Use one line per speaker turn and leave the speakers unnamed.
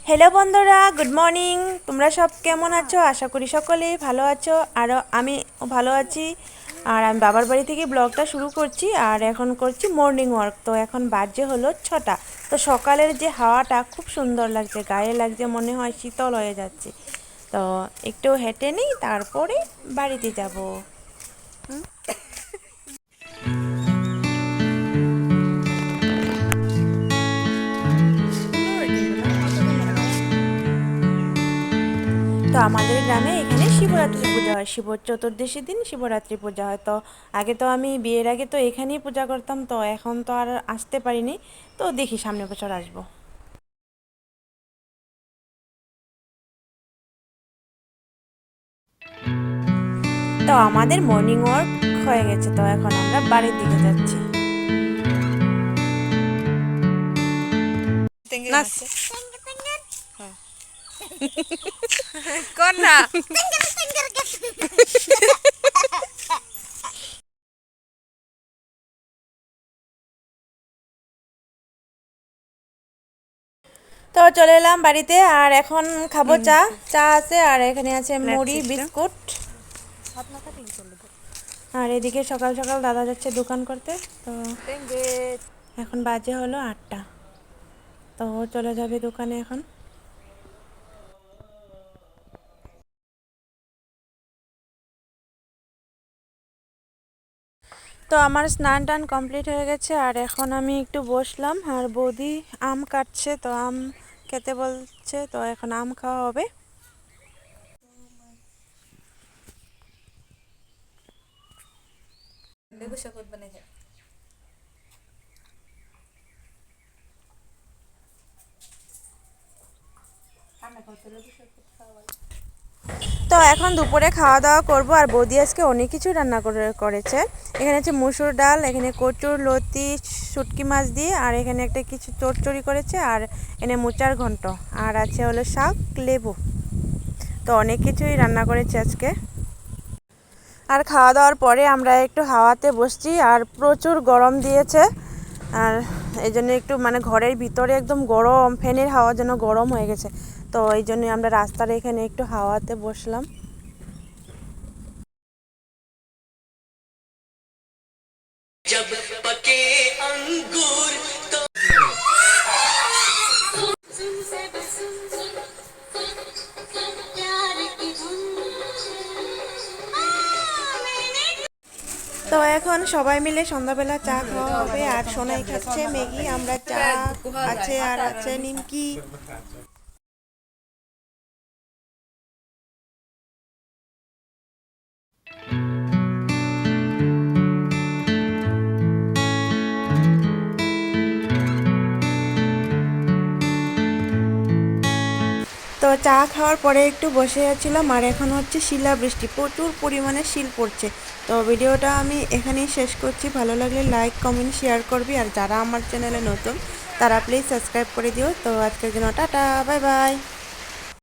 Hello বন্ধুরা, good morning. তোমরা সব কেমন আছো? আশা করি সকলেই ভালো আছো। আরও আমি ভালো আছি। আর আমি বাবার বাড়ি থেকে ব্লগটা শুরু করছি আর এখন করছি মর্নিং ওয়ার্ক। তো এখন বাজে হলো 6টা। তো সকালের যে হাওয়াটা খুব সুন্দর লাগছে, গায়ে লাগছে, মনে হয় শীতল হয়ে যাচ্ছে। তো একটু হেঁটে নিই, তারপরে বাড়িতে যাব। তো আমাদের গ্রামে এখানে শিবরাত্রি পূজা হয়, শিব চতুর্দশীর দিন শিবরাত্রি পূজা হয়। তো আগে তো আমি বিয়ের আগে তো এখানেই পূজা করতাম, তো এখন তো আর আসতে পারিনি। তো দেখি সামনের বছর আসবো। তো আমাদের মর্নিং ওয়াক হয়ে গেছে, তো এখন আমরা বাড়ির দিকে যাচ্ছি। নাচ কর না। তো চলে এলাম বাড়িতে আর এখন খাবো চা। চা আছে আর এখানে আছে মুড়ি, বিস্কুট। আর এদিকে সকাল সকাল দাদা যাচ্ছে দোকান করতে। তো এখন বাজে হলো 8টা। তো ও চলে যাবে দোকানে এখন। তো আমার স্নান টান কমপ্লিট হয়ে গেছে আর এখন আমি একটু বসলাম আর বৌদি আম কাটছে, তো আম খেতে বলছে, তো এখন আম খাওয়া হবে। তো এখন দুপুরে খাওয়া দাওয়া করব আর বৌদি আজকে অনেক কিছু রান্না করেছে। এখানে আছে মুসুর ডাল, এখানে কচুর লতি শুটকি মাছ দিয়ে, আর এখানে একটা কিছু চচ্চড়ি করেছে, আর এখানে মোচার ঘন্ট, আর আছে হলো শাক, লেবু। তো অনেক কিছুই রান্না করেছে আজকে। আর খাওয়া দাওয়ার পরে আমরা একটু হাওয়াতে বসছি আর প্রচুর গরম দিয়েছে। আর এই জন্য একটু মানে ঘরের ভিতরে একদম গরম, ফ্যানের হাওয়া যেন গরম হয়ে গেছে। তো এই জন্যই আমরা রাস্তার এখানে একটু হাওয়াতে বসলাম। जब पके अंगूर तो তো এখন সবাই মিলে সন্ধ্যাবেলা চা খাওয়া হবে আর সোনাই খাচ্ছে ম্যাগি, আমরা চা আছে আর আছে নিমকি। তো চা খাওয়ার পরে একটু বসে আছিলাম আর এখন হচ্ছে শিলাবৃষ্টি, প্রচুর পরিমাণে শিল পড়ছে। তো ভিডিওটা আমি এখানেই শেষ করছি। ভালো লাগলে লাইক, কমেন্ট, শেয়ার করবি, আর যারা আমার চ্যানেলে নতুন তারা প্লিজ সাবস্ক্রাইব করে দিও। তো আজকের জন্য টাটা, বাই বাই।